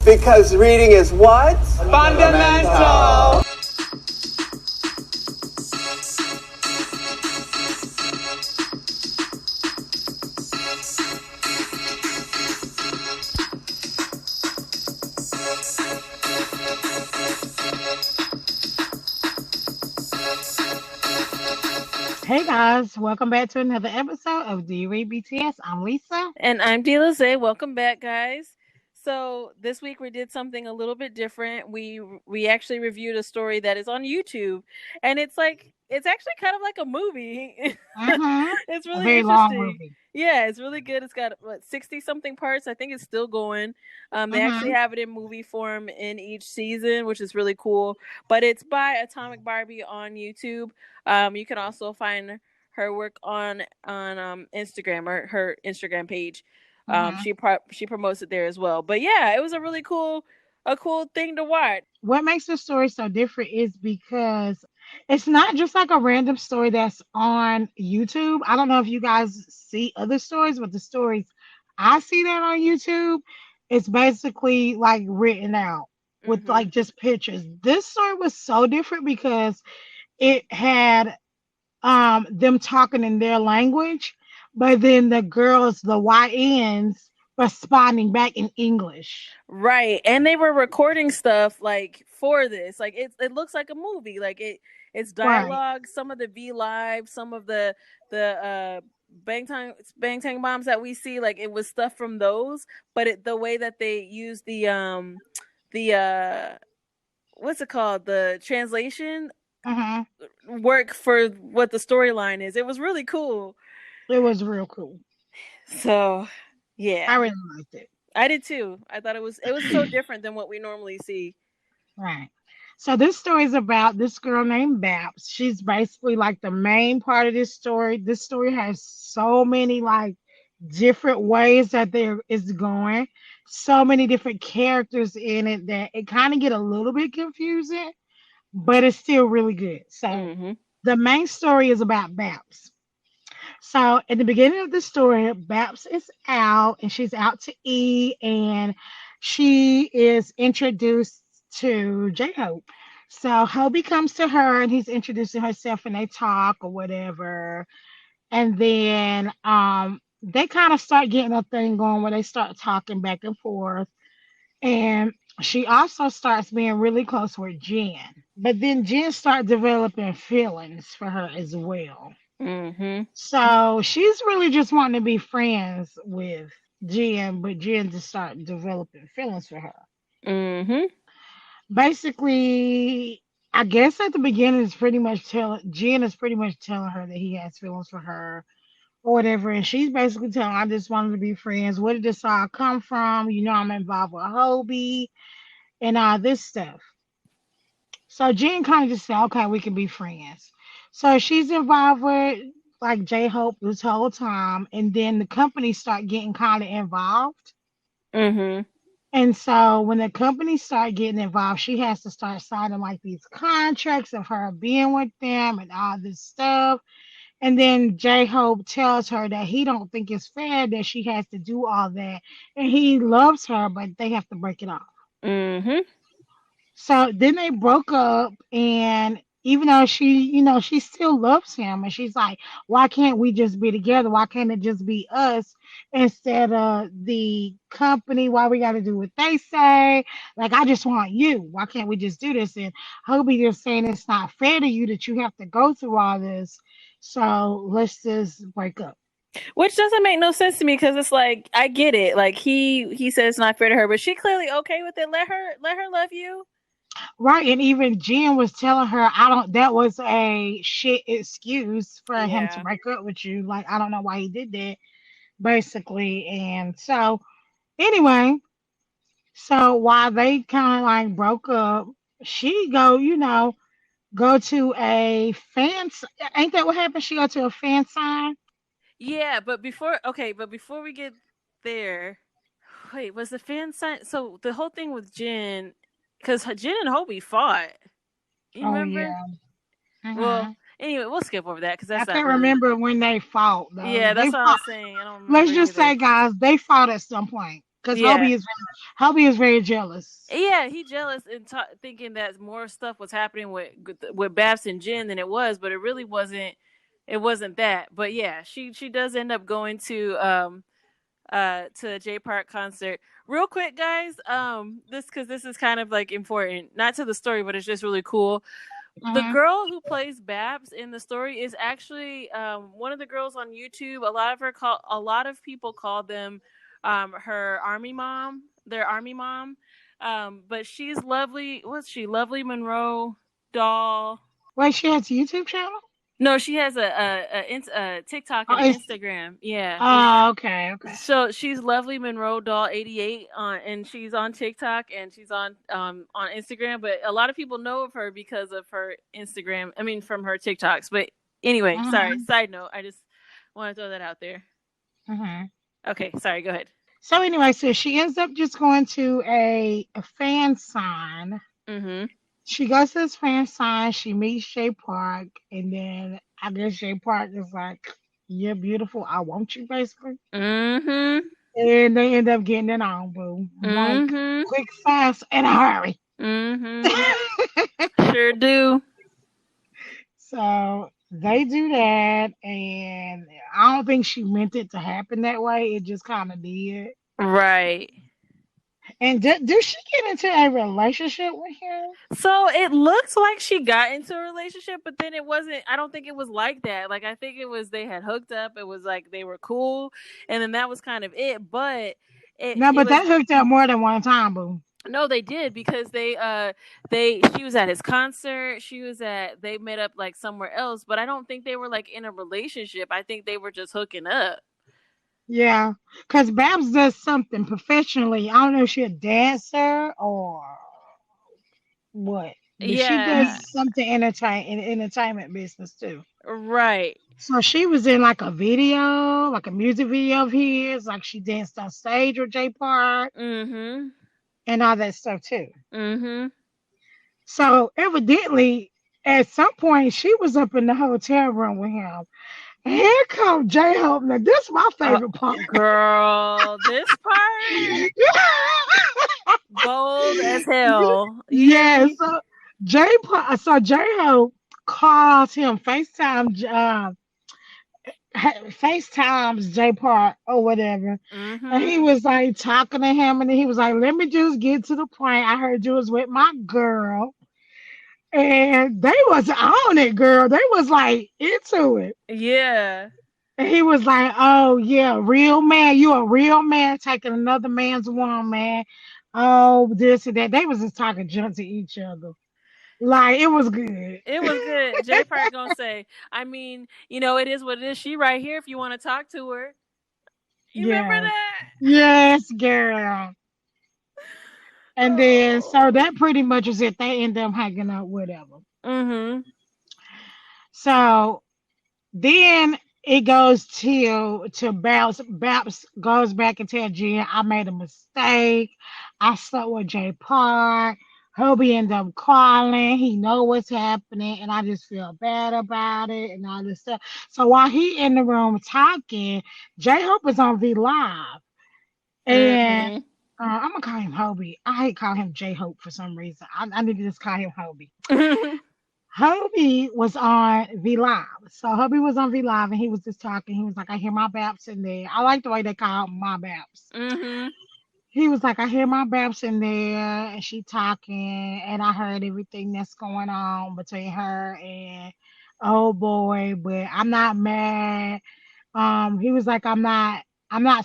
Because reading is what? Fundamental. Hey guys, welcome back to another episode of Do You Read BTS? I'm Lisa. And I'm Delaze. Welcome back, guys. So this week we did something a little bit different. We actually reviewed a story that is on YouTube, and it's actually kind of like a movie. It's A really very long interesting. movie. Yeah, it's really good. It's got 60 something parts. I think it's still going. They actually have it in movie form in each season, which is really cool. But it's by Atomic Barbie on YouTube. You can also find her work on Instagram, or her Instagram page. She promotes it there as well. But yeah, it was a really cool thing to watch. What makes the story so different is because it's not just like a random story that's on YouTube. I don't know if you guys see other stories, but the stories I see that on YouTube, it's basically like written out with like just pictures. This story was so different because it had them talking in their language, but then the girls, the YNs, responding back in English. Right. And they were recording stuff like for this. Like it looks like a movie. Like it's dialogue, some of the V Live, some of the Bang Tang bombs that we see, like it was stuff from those, but the way that they use the what's it called? The translation work for what the storyline is. It was really cool. It was real cool. So, yeah. I really liked it. I did too. I thought it was so different than what we normally see. Right. So this story is about this girl named Babs. She's basically like the main part of this story. This story has so many like different ways that there is going. So many different characters in it that it kind of get a little bit confusing, but it's still really good. So the main story is about Babs. So at the beginning of the story, Babs is out and she's out to eat, and she is introduced to J-Hope. So Hobie comes to her and he's introducing herself and they talk or whatever. And then they kind of start getting a thing going where they start talking back and forth. And she also starts being really close with Jen. But then Jen starts developing feelings for her as well. So she's really just wanting to be friends with Jen, but Jen just started developing feelings for her. Basically, I guess at the beginning it's pretty much Jen is pretty much telling her that he has feelings for her or whatever, and she's basically telling her, I just wanted to be friends. Where did this all come from? You know, I'm involved with Hobie and all this stuff. So Jen kind of just said, okay, we can be friends. So she's involved with like J-Hope this whole time, and then the company start getting kind of involved. And so when the company start getting involved, she has to start signing like these contracts of her being with them and all this stuff. And then J-Hope tells her that he don't think it's fair that she has to do all that, and he loves her, but they have to break it off. So then they broke up, and even though she still loves him, and she's like, why can't we just be together? Why can't it just be us instead of the company? Why we got to do what they say? Like, I just want you. Why can't we just do this? And Hobie just saying it's not fair to you that you have to go through all this. So let's just break up. Which doesn't make no sense to me, because it's like, I get it. Like he says it's not fair to her, but she clearly okay with it. Let her love you. Right, and even Jen was telling her, that was a shit excuse for him to break up with you. Like, I don't know why he did that, basically. And so, anyway, so while they kind of like broke up, she go to a fan. Ain't that what happened? She go to a fan sign. Yeah, but before we get there, wait, was the fan sign? So the whole thing with Jen, because Jen and Hobie fought. You remember? Yeah. Well, anyway, we'll skip over that because that's. I can't remember when they fought. Though. Yeah, that's what I'm saying. I don't remember. Let's just say, guys, they fought at some point. because Yeah. Hobie is very jealous. Yeah, he jealous and thinking that more stuff was happening with Babs and Jen than it was, but it really wasn't. It wasn't that. But yeah, she does end up going to a J Park concert. Real quick, guys, this is kind of like important, not to the story, but it's just really cool. The girl who plays Babs in the story is actually one of the girls on YouTube. A lot of people call them her army mom, their army mom. But she's lovely. What's she? Lovely Monroe Doll. Wait, she has a YouTube channel? No, she has a TikTok and Instagram. Yeah. Oh, okay. So she's Lovely Monroe Doll 88 and she's on TikTok and she's on Instagram. But a lot of people know of her because of her Instagram. I mean, from her TikToks. But anyway, sorry. Side note. I just want to throw that out there. Okay, sorry. Go ahead. So anyway, so she ends up just going to a fan sign. She goes to this fan sign. She meets J Park, and then I guess J Park is like, "You're beautiful. I want you," basically. And they end up getting it on, boo. Like, quick, fast, and a hurry. Sure do. So they do that, and I don't think she meant it to happen that way. It just kind of did. Right. And do she get into a relationship with him? So it looks like she got into a relationship, but then it wasn't. I don't think it was like that. Like I think it was they had hooked up. It was like they were cool, and then that was kind of it. But they hooked up more than one time, boo. No, they did because she was at his concert. They met up like somewhere else, but I don't think they were like in a relationship. I think they were just hooking up. Yeah, because Babs does something professionally. I don't know if she's a dancer or what. But she does something in entertainment business too. Right. So she was in like a video, like a music video of his. Like she danced on stage with J Park. And all that stuff too. So evidently, at some point, she was up in the hotel room with him. Here comes J-Hope. Now, this is my favorite part. Girl, this part? Gold as hell. Yeah, so J-Hope calls him, FaceTimes J Park or whatever. And he was like talking to him, and he was like, "Let me just get to the point. I heard you was with my girl." And they was on it, girl. They was like into it. Yeah. And he was like, "Oh yeah, real man. You a real man taking another man's woman. Oh, this and that." They was just talking junk to each other. Like, it was good. It was good. J Park gonna say, I mean, it is what it is. She right here if you want to talk to her. You remember that? Yes, girl. And then, so that pretty much was it. They end up hanging out, whatever. So then it goes to Babs. Babs goes back and tells Jen, "I made a mistake. I slept with J Park. Hobie end up calling. He know what's happening, and I just feel bad about it and all this stuff." So while he in the room talking, J-Hope is on V Live, and I'm gonna call him Hobie. I hate calling him J-Hope for some reason. I need to just call him Hobie. Hobie was on V Live, so Hobie was on V Live, and he was just talking. He was like, "I hear my Babs in there." I like the way they call my Babs. He was like, "I hear my Babs in there, and she talking, and I heard everything that's going on between her and oh boy, but I'm not mad." He was like, I'm not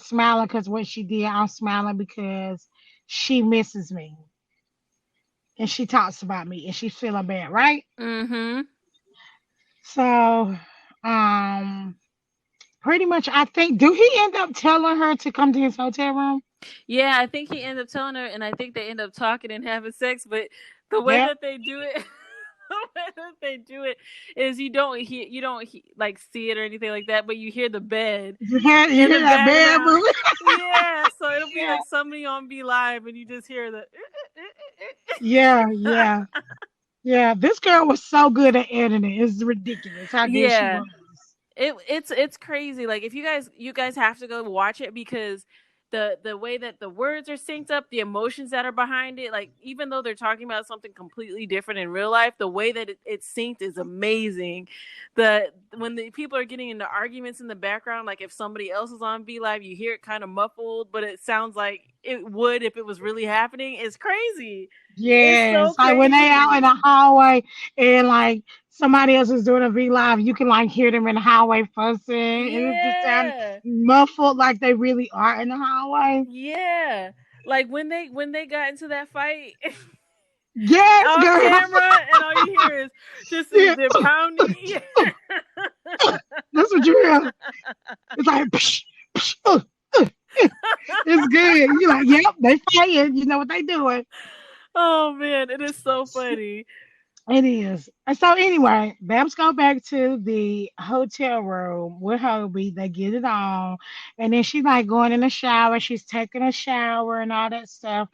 smiling because what she did. I'm smiling because she misses me, and she talks about me, and she's feeling bad, right? So, pretty much, I think, do he end up telling her to come to his hotel room? Yeah, I think he ended up telling her, and I think they end up talking and having sex. But the way that they do it, is you don't like see it or anything like that, but you hear the bed. You hear that bed moving? Yeah, so it'll be like somebody on Be Live, and you just hear the. Yeah. This girl was so good at editing. It's ridiculous how good she was. It's crazy. Like, if you guys have to go watch it because the way that the words are synced up, the emotions that are behind it, like even though they're talking about something completely different in real life, the way that it's synced is amazing. When the people are getting into arguments in the background, like if somebody else is on V Live, you hear it kind of muffled, but it sounds like it would if it was really happening. It's crazy. It's so Yes, like when they out in crazy. the hallway and like somebody else is doing a V Live, you can like hear them in the hallway fussing, and it just sounds Yeah. muffled like they really are in the hallway. Yeah. Like when they got into that fight Yes, off girl. camera and all you hear is just Yeah, the pounding. that's what you hear. It's like, psh, psh, it's good. You're like, yep, they fighting. You know what they doing. Oh man, it is so funny. It is. And so anyway, Babs go back to the hotel room with Hobie. They get it on. And then she's like going in the shower. She's taking a shower and all that stuff.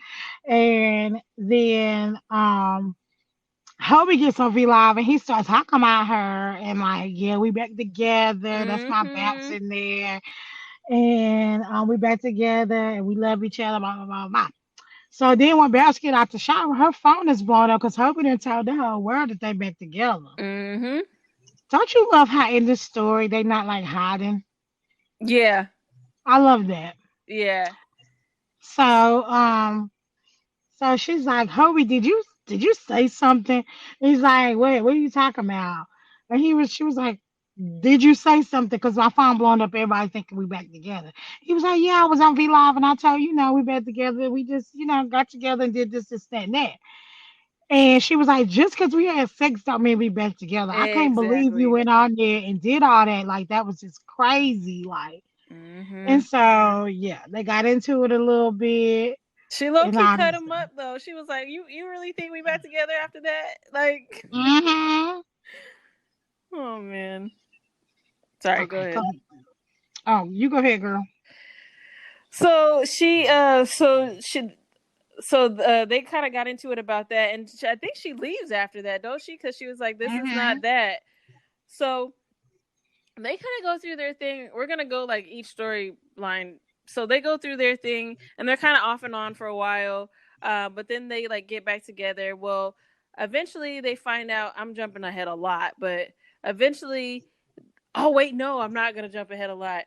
And then Hobie gets on V Live and he starts talking about her and like, yeah, we back together. That's my Babs Mm-hmm. in there. And we back together and we love each other, blah, blah, blah, blah. So then when Babs get out the shower, her phone is blown up because Hobie done told the whole world that they back together. Mm-hmm. Don't you love how in this story they not like hiding? Yeah. I love that. Yeah. So so she's like, Hobie, did you say something? He's like, wait, what are you talking about? And she was like, did you say something? Because my phone blown up, everybody thinking we back together. He was like, yeah, I was on V Live and I told you, we back together. We just, got together and did this, that, and that. And she was like, just because we had sex don't mean we back together. I can't believe you Exactly. went on there and did all that. Like, that was just crazy. Like, Mm-hmm. and so, yeah, they got into it a little bit. She low And key all cut that him stuff. up though. She was like, "You really think we back together after that?" Like, Mm-hmm. oh man. Sorry, go Okay, go ahead. ahead. Oh, you go ahead, girl. So they kind of got into it about that, and I think she leaves after that, don't she? Because she was like, "This is Mm-hmm. not that." So they kind of go through their thing. We're gonna go like each storyline. So they go through their thing, and they're kind of off and on for a while. But then they like get back together. Well, eventually they find out. I'm jumping ahead a lot, but eventually. Oh wait, no, I'm not gonna jump ahead a lot.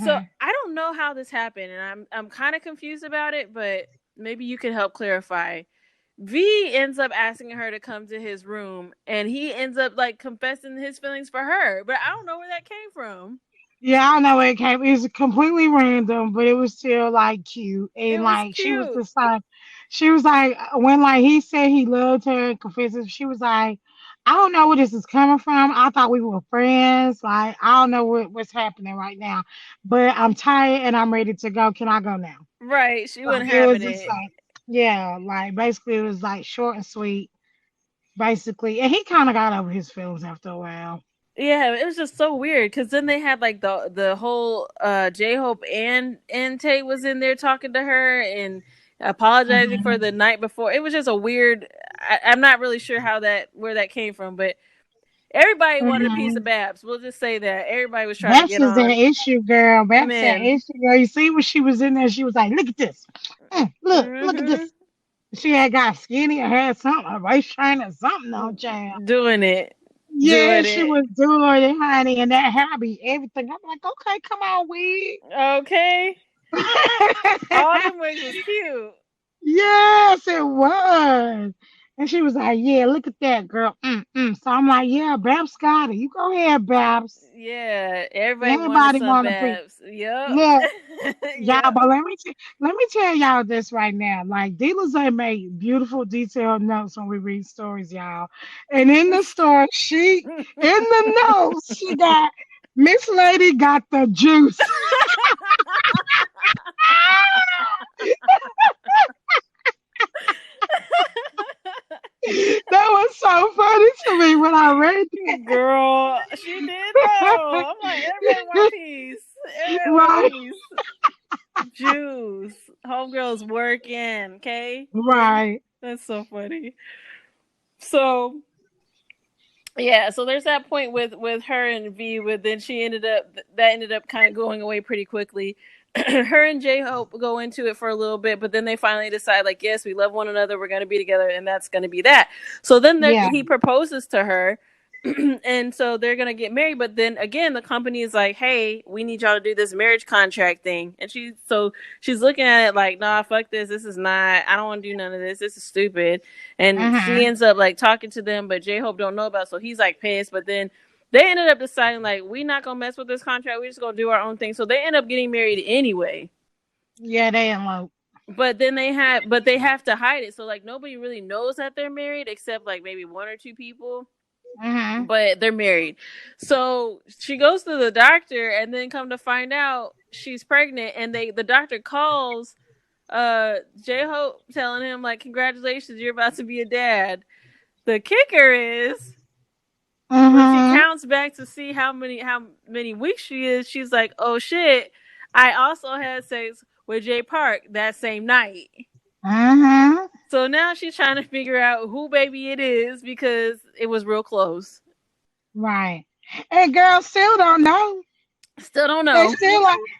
So Mm-hmm. I don't know how this happened, and I'm kind of confused about it. But maybe you can help clarify. V ends up asking her to come to his room, and he ends up like confessing his feelings for her. But I don't know where that came from. Yeah, I don't know where it came. It was completely random, but it was still like cute. It And was like she was cute. just like, she was like, when like he said he loved her and confessed, it, she was like, I don't know where this is coming from. I thought we were friends. Like I don't know what's happening right now, but I'm tired and I'm ready to go. Can I go now? Right, she Like wasn't it was having just it. like, yeah, like basically it was like short and sweet, basically. And he kind of got over his feelings after a while. Yeah, it was just so weird because then they had like the whole J Hope and Tay was in there talking to her and apologizing for Mhm. the night before. It was just a weird. I'm not really sure how that where that came from, but everybody wanted a piece of Mhm. Babs. We'll just say that everybody was trying to That's get just that on. issue, girl. That's that Man, issue, girl. You see when she was in there, she was like, "Look at this, look at mm-hmm. this." She had got skinny or had something, a waist train or something on, child. Doing it, Yeah, doing she it. was doing it, honey, and that hobby, everything. I'm like, okay, come on, wig. Okay, all them wigs was cute. Yes, it was. And she was like, "Yeah, look at that, girl." So I'm like, "Yeah, Babs got it. You go ahead, Babs." Yeah, everybody wanted Everybody some want to be. Babs. Yep. Look, y'all, Yep. but let me tell y'all this right now. Like dealers they make beautiful detailed notes when we read stories, y'all. And in the story, in the notes, she got Miss Lady got the juice. That was so funny to me when I read Girl, she did though. I'm like, everybody want a that. piece. Everybody want a Right, piece. Juice. Homegirl's working, okay? right. That's so funny. So yeah, so there's that point with her and V, but then she ended up that ended up kind of going away pretty quickly. her and J-Hope go into it for a little bit, but then they finally decide, like, yes, we love one another, we're going to be together, and that's going to be that. So then he proposes to her, and so they're going to get married, but then again, the company is like, hey, we need y'all to do this marriage contract thing. And she's looking at it like, nah, fuck this. This is not, I don't want to do none of this. This is stupid. And she ends up like talking to them, but J-Hope don't know about it, so he's like pissed, but then they ended up deciding, like, we not gonna mess with this contract. We just gonna do our own thing. So they end up getting married anyway. Yeah, they elope. But then they have to hide it. So like nobody really knows that they're married except like maybe one or two people. But they're married. So she goes to the doctor, and then come to find out she's pregnant. And the doctor calls J-Hope, telling him like, congratulations, you're about to be a dad. The kicker is, when she counts back to see how many weeks she is, she's like, oh shit, I also had sex with Jay Park that same night. So now she's trying to figure out who baby it is, because it was real close. Right. And girls still don't know. Still don't know.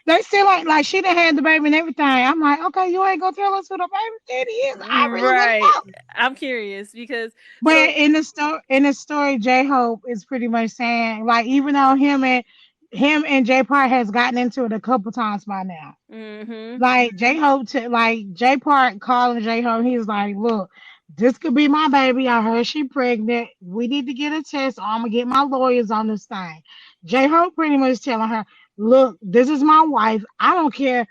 They still like she done had the baby and everything. I'm like, okay, you ain't gonna tell us who the baby daddy is. I really right. I'm curious because. But in the story, J-Hope is pretty much saying, like, even though him and Jay Park has gotten into it a couple times by now. Like J-Hope Jay Park calling J-Hope, he's like, look, this could be my baby. I heard she pregnant. We need to get a test. I'm gonna get my lawyers on this thing. J-Hope pretty much telling her, look, this is my wife. I don't care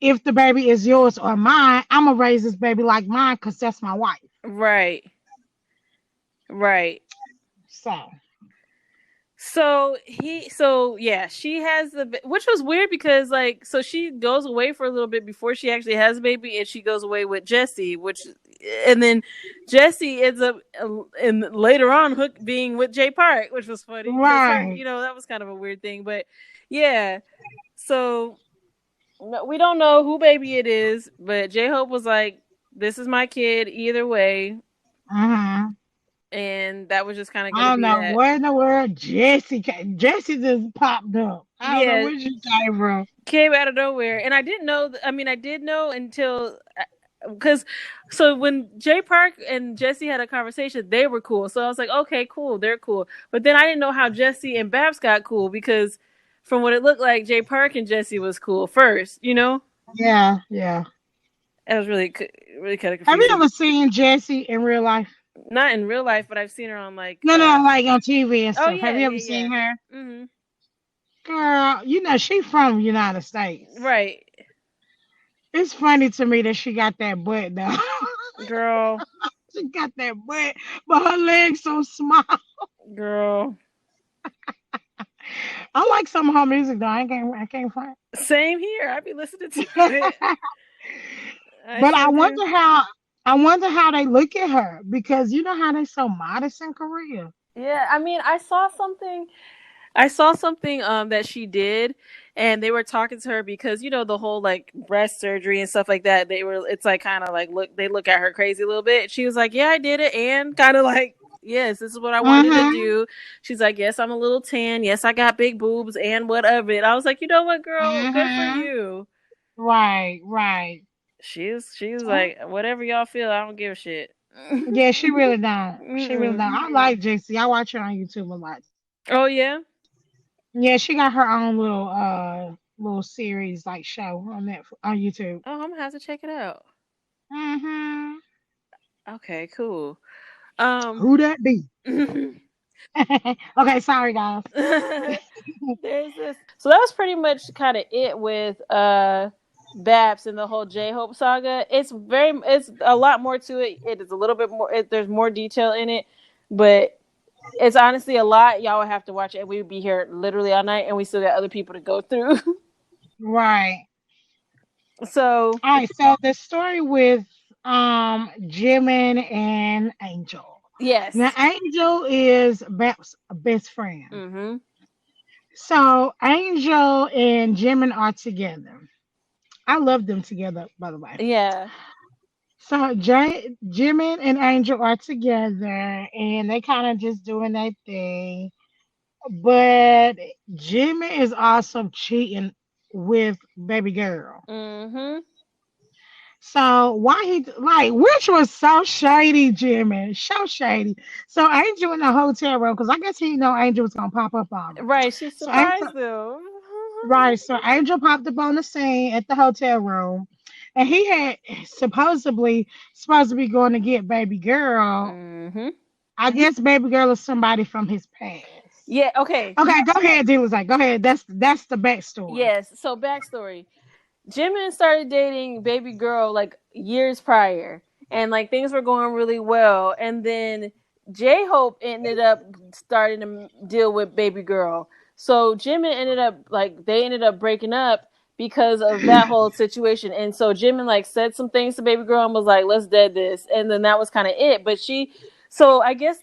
if the baby is yours or mine. I'm gonna raise this baby like mine because that's my wife. Right. She has which was weird because so she goes away for a little bit before she actually has a baby, and she goes away with Jesse, and then Jesse ends up and later on being with Jay Park, which was funny. Right. That was kind of a weird thing, but yeah. So we don't know who baby it is, but J-Hope was like, this is my kid either way. And that was just kind of I don't know where in the world Jesse just popped up. I don't know where she came from. Came out of nowhere. And I didn't know. I did know until, because when Jay Park and Jesse had a conversation, they were cool. So I was like, okay, cool, they're cool. But then I didn't know how Jesse and Babs got cool, because from what it looked like, Jay Park and Jesse was cool first, Yeah. It was really kind of confusing. Have you ever seen Jesse in real life? Not in real life, but I've seen her on like like on TV and stuff. Oh, yeah, have you ever seen her? Mm-hmm. Girl, she's from the United States. Right. It's funny to me that she got that butt though. Girl. She got that butt, but her legs so small. Girl. I like some of her music though. I can't find. Same here. I be listening to it. But I wonder how they look at her, because you know how they so modest in Korea. Yeah, I saw something that she did, and they were talking to her because the whole like breast surgery and stuff like that. It's like kind of like they look at her crazy a little bit. She was like, yeah, I did it, and kind of like, yes, this is what I wanted to do. She's like, yes, I'm a little tan. Yes, I got big boobs and whatever. And I was like, you know what, girl, good for you. Right. She was like, whatever y'all feel, I don't give a shit. Yeah, she really don't. She really don't. I like JC. I watch her on YouTube a lot. Oh yeah. Yeah, she got her own little series like show on YouTube. Oh, I'm gonna have to check it out. Mhm. Okay, cool. Who that be? Okay, sorry guys. There's this. So that was pretty much kind of it with Babs and the whole J-Hope saga. It's a lot more to it. It is a little bit more. There's more detail in it, but it's honestly a lot. Y'all would have to watch it. We would be here literally all night, and we still got other people to go through. Right. So. All right. So the story with Jimin and Angel. Yes. Now Angel is Babs' best friend. Mm-hmm. So Angel and Jimin are together. I love them together, by the way. Yeah. So Jimin and Angel are together, and they kind of just doing their thing. But Jimin is also cheating with baby girl. Mm-hmm. So why which was so shady, Jimmy, so shady. So Angel in the hotel room, because I guess he know Angel was gonna pop up on him. Right. She So Angel, surprised them. right, so Angel popped up on the scene at the hotel room, and he had supposed to be going to get baby girl. Mm-hmm. I guess baby girl is somebody from his past. Yeah. Okay. Okay, go ahead, D was like, go ahead. That's the backstory. Yes. So backstory. Jimin started dating baby girl like years prior, and like things were going really well, and then J Hope ended up starting to deal with baby girl. So Jimin ended up breaking up because of that whole situation, and so Jimin like said some things to baby girl and was like, "Let's dead this," and then that was kind of it. But so I guess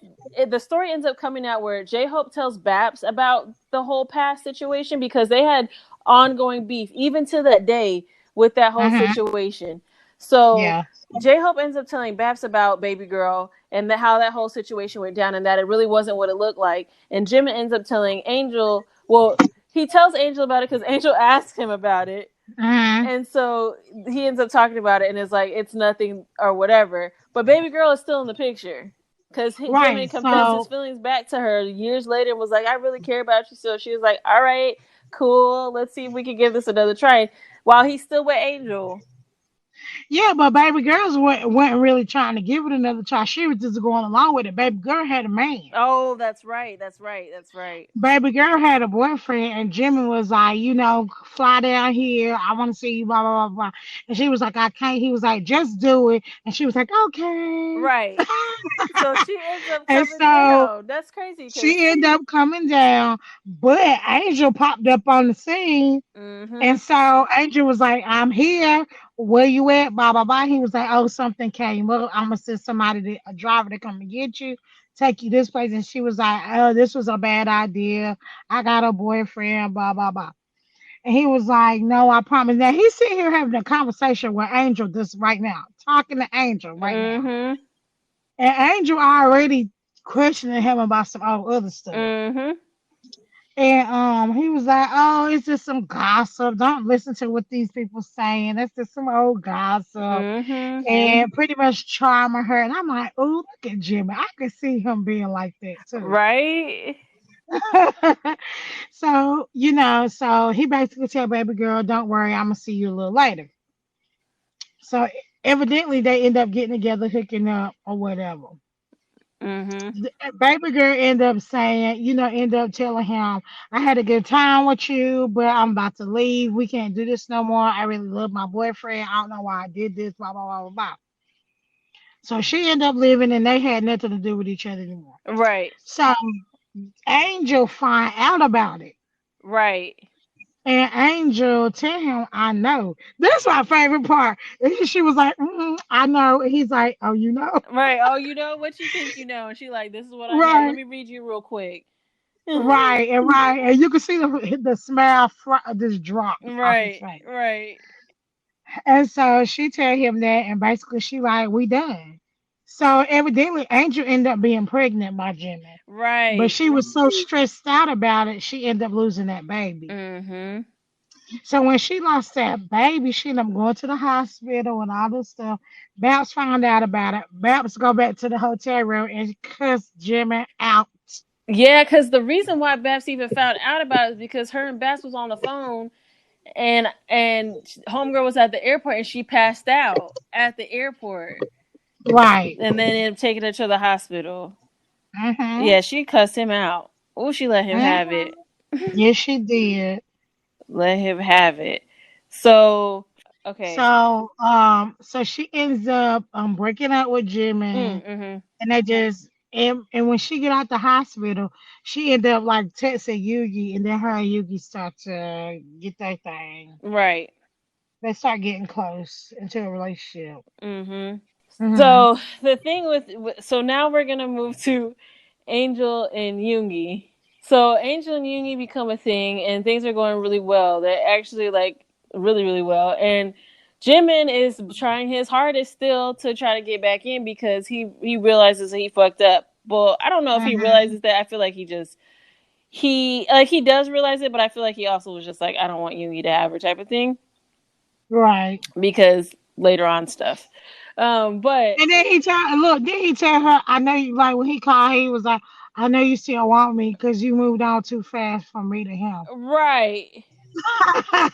the story ends up coming out where J Hope tells Babs about the whole past situation because they had ongoing beef even to that day with that whole Mm-hmm. situation. So Yeah. J Hope ends up telling Babs about baby girl and how that whole situation went down and that it really wasn't what it looked like. And Jim ends up telling Angel, well, he tells Angel about it because Angel asked him about it. Mm-hmm. And so he ends up talking about it and it's like, it's nothing or whatever. But baby girl is still in the picture. Because Jimmy Right. confessed his So feelings back to her years later and was like, I really care about you. So she was like, all right, cool. Let's see if we can give this another try. While he's still with Angel. yeah, but baby girls weren't really trying to give it another try. She was just going along with it. Baby girl had a man. Oh, that's right. That's right. That's right. Baby girl had a boyfriend, and Jimmy was like, fly down here. I want to see you, blah, blah, blah, blah. And she was like, I can't. He was like, just do it. And she was like, okay. Right. So she ends up And coming so down. That's crazy because. she ended up coming down, but Angel popped up on the scene. Mm-hmm. And so Angel was like, I'm here. Where you at? Blah, blah, blah. He was like, oh, something came up. I'm going to send a driver to come and get you, take you this place. And she was like, oh, this was a bad idea. I got a boyfriend, blah, blah, blah. And he was like, no, I promise. Now he's sitting here having a conversation with Angel this right now, talking to Angel right now. Mm-hmm. And Angel already questioning him about some other stuff. Mm-hmm. And he was like, "Oh, it's just some gossip. Don't listen to what these people saying. That's just some old gossip." Mm-hmm. And pretty much charming her. And I'm like, "Oh, look at Jimmy. I could see him being like that too." Right. So he basically tell baby girl, "Don't worry, I'm gonna see you a little later." So evidently they end up getting together, hooking up or whatever. Mm-hmm. Baby girl end up saying, end up telling him, I had a good time with you, but I'm about to leave. We can't do this no more. I really love my boyfriend. I don't know why I did this, blah, blah, blah, blah, blah. So she ended up leaving and they had nothing to do with each other anymore. Right. So Angel find out about it. Right. And Angel tell him, I know. That's my favorite part. And she was like, I know. And he's like, oh, you know? Right. Oh, you know what you think you know. And she like, this is what I know. Let Right. me read you real quick. Right. And you can see the smile just drop off his Right. face. Right. And so she tell him that, and basically she like, we done. So evidently Angel ended up being pregnant by Jimmy. Right. But she was so stressed out about it, she ended up losing that baby. Mm-hmm. So when she lost that baby, she ended up going to the hospital and all this stuff. Babs found out about it. Babs go back to the hotel room and cuss Jimmy out. Yeah, because the reason why Babs even found out about it is because her and Babs was on the phone and homegirl was at the airport and she passed out at the airport. Right. And then it taking her to the hospital. Mm-hmm. Yeah, she cussed him out. Oh, she let him have it. Yes, she did. Let him have it. So, okay. So she ends up breaking up with Jimmy, Mm-hmm. and they just and when she get out the hospital, she ended up like texting Yugi, and then her and Yugi start to get their thing. Right. They start getting close into a relationship. Mm-hmm. Mm-hmm. So the thing so now we're gonna move to Angel and Yoongi. So Angel and Yoongi become a thing, and things are going really well. They're actually like really, really well. And Jimin is trying his hardest still to try to get back in because he realizes that he fucked up. Well, I don't know if he realizes that. I feel like he he does realize it, but I feel like he also was just like, I don't want Yoongi to have her type of thing. Right. Because later on stuff. But And then he tell her, I know you, like when he called, he was like, I know you still want me because you moved on too fast from me to him. right,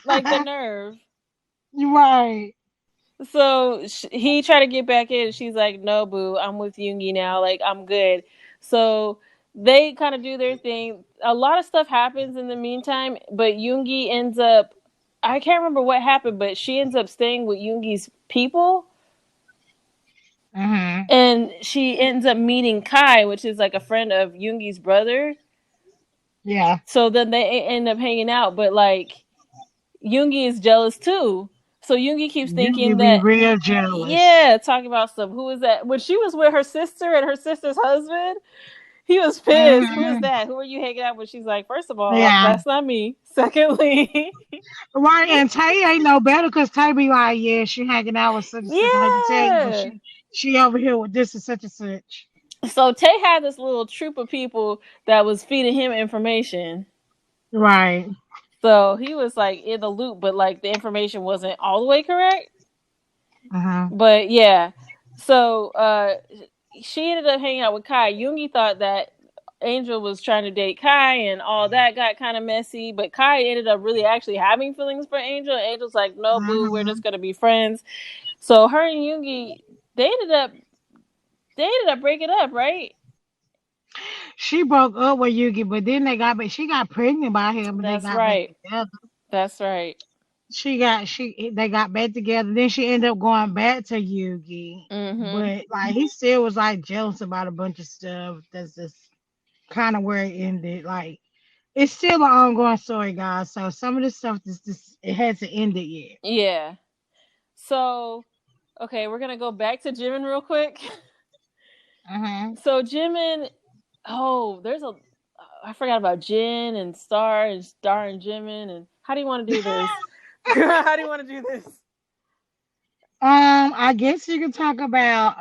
like the nerve. You're right. So he tried to get back in. She's like, "No, boo, I'm with Yoongi now. Like, I'm good." So they kind of do their thing. A lot of stuff happens in the meantime, but Yoongi ends up. I can't remember what happened, but she ends up staying with Yoongi's people, Mm-hmm. and she ends up meeting Kai, which is like a friend of Yoongi's brother. Yeah. So then they end up hanging out, but like Yoongi is jealous too. So Yoongi keeps You thinking can be that, real jealous. yeah, talking about stuff. Who is that? When she was with her sister and her sister's husband, he was pissed. Who is Mm-hmm. that? Who are you hanging out with? She's like, first of all, Yeah. that's not me. Secondly, Right. And Tay ain't no better because Tay be like, yeah, she hanging out with such and such. I hate to tell you, but yeah. she over here with this and such and such. So Tay had this little troop of people that was feeding him information. Right. So he was like in the loop, but like the information wasn't all the way correct. Uh-huh. But yeah, so she ended up hanging out with Kai. Yoongi thought that Angel was trying to date Kai, and all that got kind of messy. But Kai ended up really actually having feelings for Angel. Angel's like, "No, boo, we're Uh-huh. just gonna be friends." So her and Yoongi, they ended up breaking up, right? She broke up with Yugi, but then she got pregnant by him and they That's got back right. together. That's right. They got back together. Then she ended up going back to Yugi. Mhm. But like he still was like jealous about a bunch of stuff. That's just kind of where it ended. Like it's still an ongoing story, guys. So some of this stuff just it hasn't ended yet. Yeah. So okay, we're gonna go back to Jimin real quick. Uh-huh. So Jimin, oh, there's a I forgot about Jin and Star and Jimin, and how do you want to do this? How do you want to do this? I guess you can talk about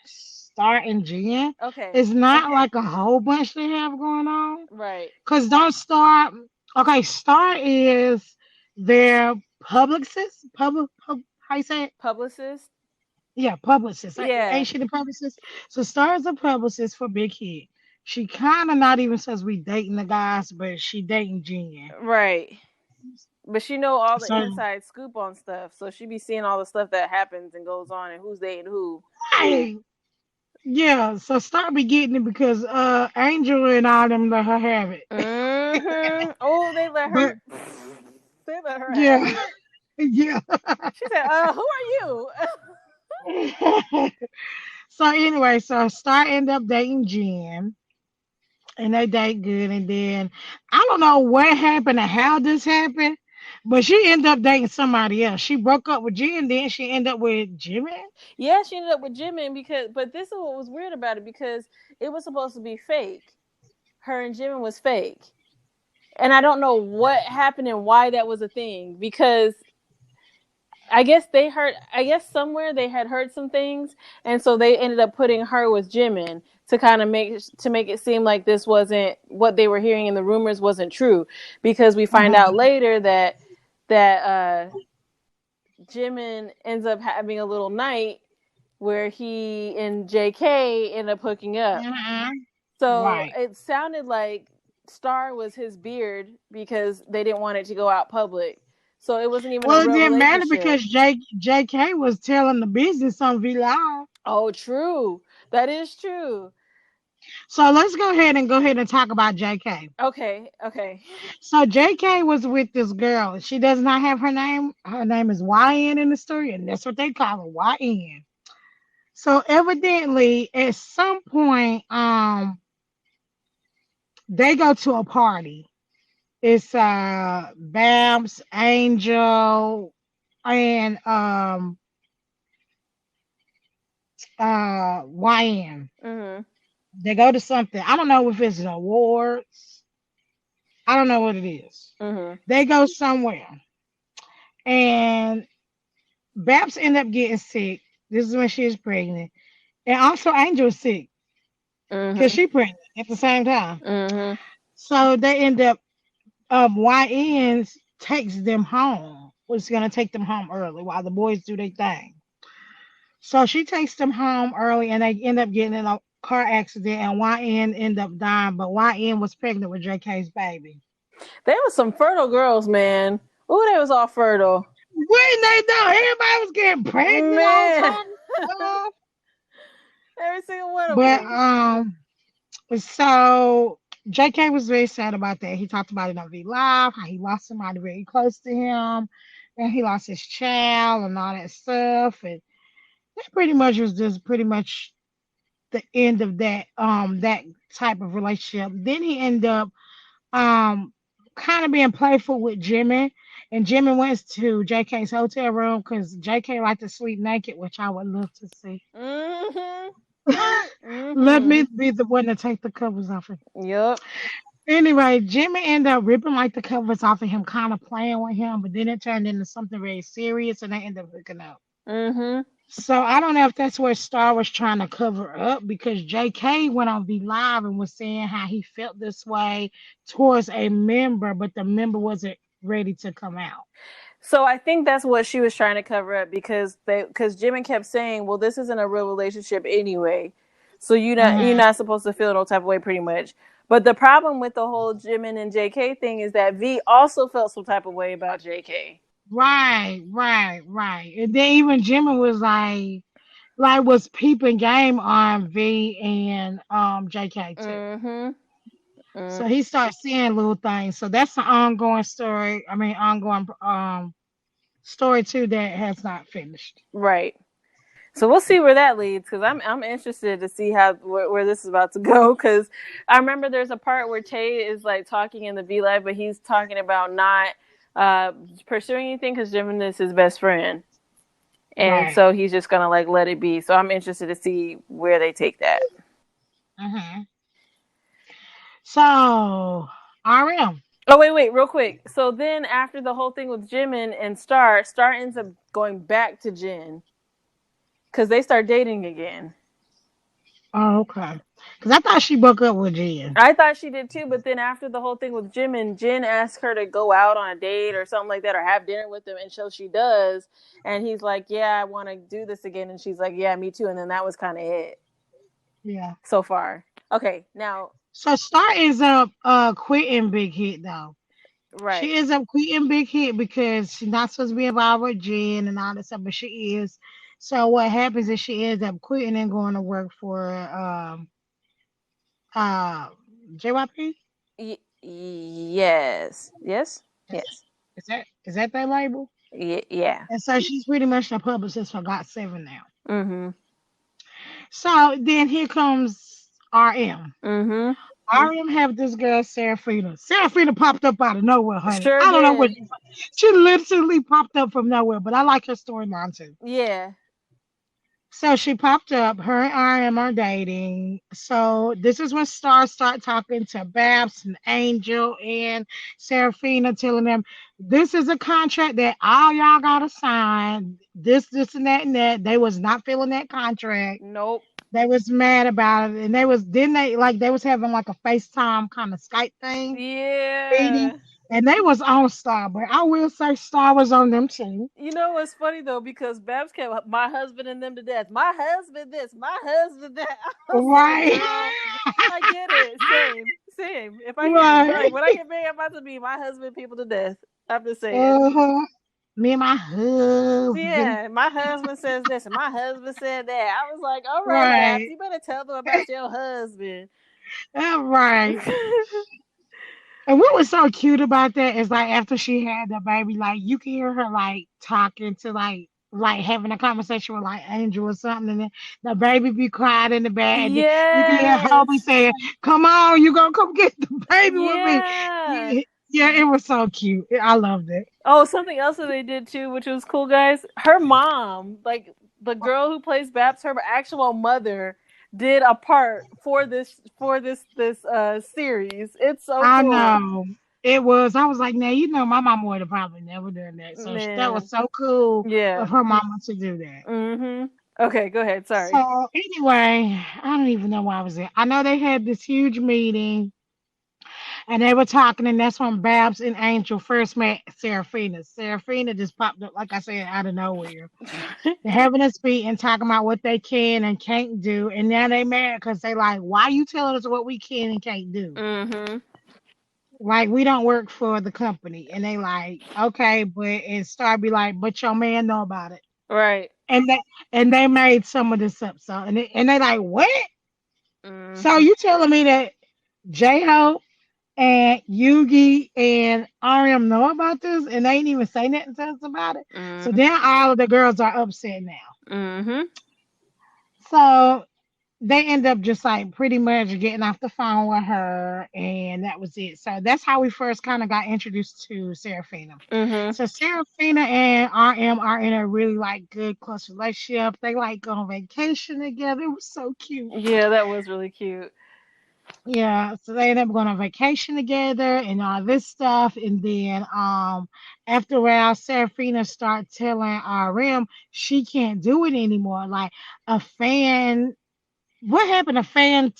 Star and Jen. Okay, It's not like a whole bunch they have going on. right. Cause don't Star okay, Star is their publicist. How you say it? Publicist. Yeah, publicist. Yeah, Ain't she the publicist? So Star is a publicist for Big Hit. She kinda not even says we dating the guys, but she dating Jen. right. But she know all the So inside scoop on stuff, so she be seeing all the stuff that happens and goes on, and who's dating who. hey, yeah, so Star be getting it because Angel and all them let her have it. Oh, they let her. But They let her have yeah, it. yeah. She said, "Who are you?" So anyway, so Star ended up dating Jen, and they date good. And then I don't know what happened and how this happened, but she ended up dating somebody else. She broke up with Jen, then she ended up with Jimmy. Yeah, she ended up with Jimin because, but this is what was weird about it because it was supposed to be fake. Her and Jimin was fake, and I don't know what happened and why that was a thing because I guess they heard. I guess somewhere they had heard some things, and so they ended up putting her with Jimin to kind of make it seem like this wasn't what they were hearing in the rumors wasn't true, because we find out Uh-huh. later that Jimin ends up having a little night where he and JK end up hooking up. Uh-huh. So Right. it sounded like Star was his beard because they didn't want it to go out public. So it wasn't even a Well, it real didn't matter relationship. because JK was telling the business on V Live. Oh, true. That is true. So let's go ahead and talk about JK. Okay, okay. So JK was with this girl. She does not have her name. Her name is YN in the story, and that's what they call her, YN. So evidently, at some point, they go to a party. It's Babs, Angel, and YN. Mhm. They go to something. I don't know if it's an awards. I don't know what it is. Mhm. They go somewhere, and Babs end up getting sick. This is when she is pregnant, and also Angel is sick because Mhm. she pregnant at the same time. Mhm. So they end up YN takes them home. Was gonna take them home early while the boys do their thing. So she takes them home early, and they end up getting in a car accident, and YN end up dying. But YN was pregnant with JK's baby. They was some fertile girls, man. Ooh, they was all fertile. When they know everybody was getting pregnant all the Man. time. Every single one of But them. so JK was very sad about that. He talked about it on V Live, how he lost somebody very close to him, and he lost his child and all that stuff. And that pretty much was just pretty much the end of that type of relationship. Then he ended up kind of being playful with Jimmy. And Jimmy went to JK's hotel room because JK liked to sleep naked, which I would love to see. Mm-hmm. Let me be the one to take the covers off him. Yep. Anyway, Jimmy ended up ripping like the covers off of him, kind of playing with him, but then it turned into something very serious, and they ended up hooking up. Mm-hmm. So I don't know if that's where Star was trying to cover up, because JK went on V Live and was saying how he felt this way towards a member, but the member wasn't ready to come out. So I think that's what she was trying to cover up, because Jimmy kept saying, "Well, this isn't a real relationship anyway, so you're not supposed to feel no type of way, pretty much." But the problem with the whole Jimin and JK thing is that V also felt some type of way about JK. Right. And then even Jimmy was like was peeping game on V and JK too. Mm-hmm. So he starts seeing little things. So that's an ongoing story. I mean, ongoing story too that has not finished. Right. So we'll see where that leads, because I'm interested to see where this is about to go. Because I remember there's a part where Tay is like talking in the V Live, but he's talking about not pursuing anything because Jimin is his best friend, and so he's just gonna like let it be. So I'm interested to see where they take that. Mm-hmm. So RM. Oh wait, real quick. So then after the whole thing with Jimin and Star ends up going back to Jin. Because they start dating again. Oh, okay. Because I thought she broke up with Jen. I thought she did too, but then after the whole thing with Jimin, Jin asked her to go out on a date or something like that, or have dinner with him, and so she does. And he's like, "Yeah, I want to do this again," and she's like, "Yeah, me too." And then that was kind of it. Yeah. So far, okay. Now, so Star ends up quitting Big Hit though. Right. She ends up quitting Big Hit because she's not supposed to be involved with Jen and all that stuff, but she is. So what happens is she ends up quitting and going to work for JYP. Yes. Is that their label? Yeah. And so she's pretty much the publicist for GOT7 now. Mm-hmm. So then here comes RM. Mm-hmm. RM have this girl Serafina. Serafina popped up out of nowhere, honey. Sure I don't know did. what she literally popped up from nowhere, but I like her storyline too. Yeah. So she popped up. Her and RM are dating. So this is when Star start talking to Babs and Angel and Serafina, telling them this is a contract that all y'all gotta sign. This, and that, and that. They was not feeling that contract. Nope. They was mad about it, and they was having like a FaceTime kind of Skype thing. Yeah. Meeting, and they was on Star, but I will say Star was on them too. You know what's funny though, because Babs kept my husband and them to death. My husband this, my husband that. Right. Like, I get it. Same. If I get like when I get married, I'm about to be my husband people to death. I'm just saying. Me and my husband. Yeah, my husband says this and my husband said that. I was like, all right, Babs, you better tell them about your husband. All right. And what was so cute about that is like after she had the baby, like you can hear her like talking to like having a conversation with like Angel or something, and then the baby be quiet in the back, and then you can hear Hobie saying, "Come on, you gonna come get the baby with me." Yeah, it was so cute. I loved it. Oh, something else that they did too, which was cool, guys. Her mom, like the girl who plays Babs, her actual mother, did a part for this series. It's so cool. I know. It was. I was like, now my mama would have probably never done that. So that was so cool of her mama to do that. Mm-hmm. Okay, go ahead. Sorry. So anyway, I don't even know why I was there. I know they had this huge meeting, And they were talking, and that's when Babs and Angel first met Serafina. Serafina just popped up, like I said, out of nowhere. They're having a speech and talking about what they can and can't do. And now they mad because they like, why you telling us what we can and can't do? Mm-hmm. Like, we don't work for the company. And they like, okay, but and Star be like, but your man know about it. Right. And they made some of this up. So and they like, what? Mm-hmm. So you telling me that J Hope and Yugi and RM know about this and they ain't even say nothing to us about it? So Mm-hmm. now all of the girls are upset now. Mm-hmm. So they end up just like pretty much getting off the phone with her, and that was it. So that's how we first kind of got introduced to Serafina. Mm-hmm. So Serafina and RM are in a really like good close relationship. They like go on vacation together. It was so cute. Yeah, that was really cute. Yeah, so they end up going on vacation together and all this stuff. And then after a while, Serafina start telling RM she can't do it anymore. Like a fan, what happened? A fan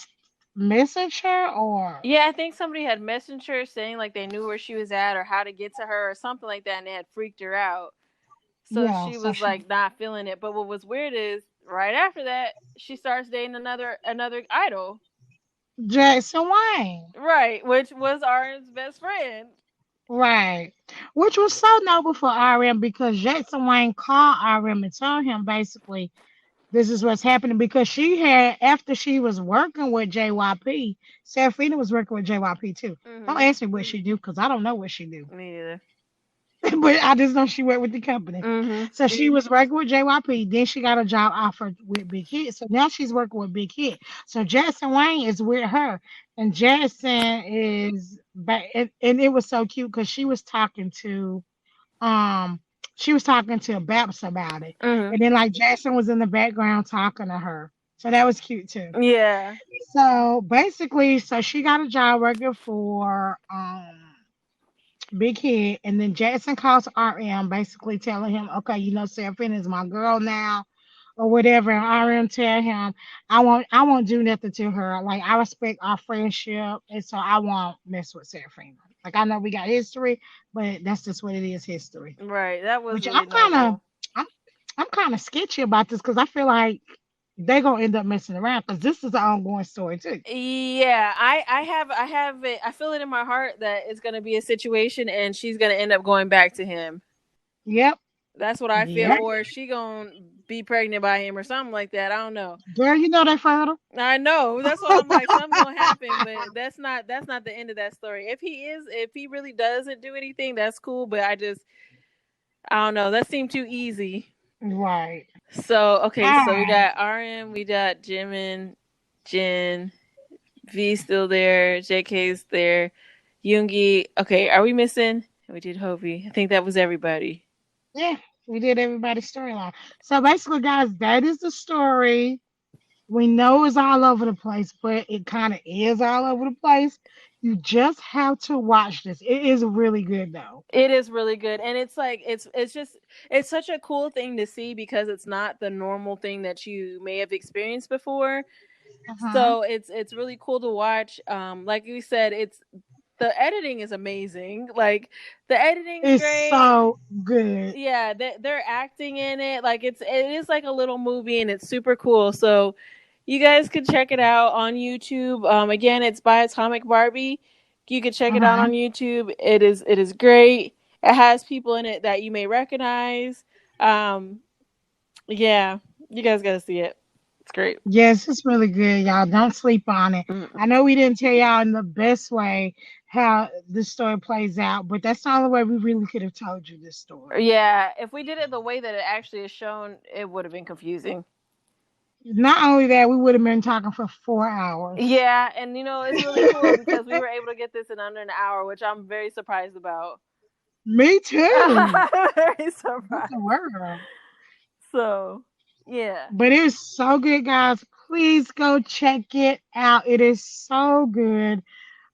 message her or Yeah, I think somebody had messaged her saying like they knew where she was at or how to get to her or something like that, and it had freaked her out. So yeah, she so was she like not feeling it. But what was weird is right after that, she starts dating another idol. Jackson Wayne. Right, which was Arn's best friend. Right. Which was so noble for RM because Jackson Wayne called RM and told him basically this is what's happening because she had after she was working with JYP, Serafina was working with JYP too. Don't Mhm. ask me what she do because I don't know what she do. Me neither. But I just know she worked with the company. Mhm. So she was working with JYP. Then she got a job offer with Big Hit. So now she's working with Big Hit. So Jackson Wayne is with her, and Jackson is back. And it was so cute because um she was talking to Babs about it, Mhm. and then like Jackson was in the background talking to her. So that was cute too. Yeah. So basically, so she got a job working for Big Head, and then Jackson calls RM, basically telling him, "Okay, Seraphina is my girl now, or whatever." And RM tell him, "I won't do nothing to her. Like I respect our friendship, and so I won't mess with Seraphina. Like I know we got history, but that's just what it is, history." Right. That was Which really noble. I'm I'm kind of sketchy about this because I feel like they gonna end up messing around because this is an ongoing story too. Yeah, I have it. I feel it in my heart that it's gonna be a situation, and she's gonna end up going back to him. Yep, That's what I feel, yep. or she gonna be pregnant by him or something like that. I don't know. Girl, you know they fertile. I know. That's what I'm like. Something gonna happen, but that's not the end of that story. If he really doesn't do anything, that's cool. But I don't know. That seemed too easy. Right. So okay, All so we right. got RM, we got Jimin, Jin, V still there, JK's there, Yoongi. Okay, are we missing? We did Hovey. I think that was everybody. Yeah, we did everybody's storyline. So basically, guys, that is the story. We know it's all over the place, but it kind of is all over the place. You just have to watch this. It is really good, though. It is really good, and it's like it's just it's such a cool thing to see because it's not the normal thing that you may have experienced before. Uh-huh. So it's really cool to watch. Like you said, it's the editing is amazing. Like the editing's It's great. so good. Yeah, they're acting in it. Like it is like a little movie, and it's super cool. So you guys can check it out on YouTube. Again, it's by Atomic Barbie. You can check it out Uh-huh. on YouTube. It is great. It has people in it that you may recognize. Um, yeah, you guys got to see it. It's great. Yes, it's really good, y'all. Don't sleep on it. Mm. I know we didn't tell y'all in the best way how this story plays out, but that's the only way we really could have told you this story. Yeah, if we did it the way that it actually is shown, it would have been confusing. Not only that, we would have been talking for 4 hours. Yeah, and it's really cool because we were able to get this in under an hour, which I'm very surprised about. Me too. I'm very What surprised. the world? So, yeah. But it's so good, guys. Please go check it out. It is so good.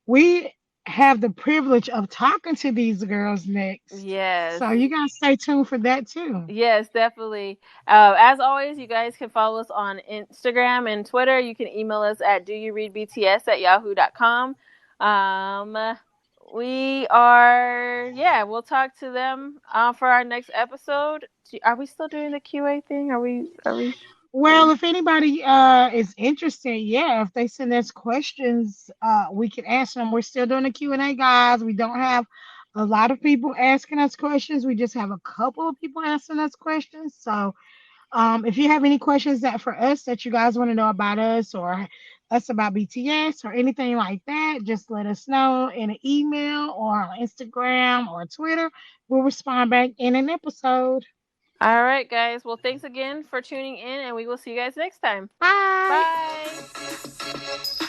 We have the privilege of talking to these girls next. Yes. So you gotta stay tuned for that too. Yes, definitely. As always, you guys can follow us on Instagram and Twitter. You can email us at doyoureadbts@yahoo.com. We'll talk to them for our next episode. Are we still doing the QA thing? Are we Well, if anybody is interested, yeah, if they send us questions, we can answer them. We're still doing the Q&A, guys. We don't have a lot of people asking us questions. We just have a couple of people asking us questions. So, if you have any questions that for us that you guys want to know about us or us about BTS or anything like that, just let us know in an email or on Instagram or Twitter. We'll respond back in an episode. All right, guys. Well, thanks again for tuning in, and we will see you guys next time. Bye. Bye.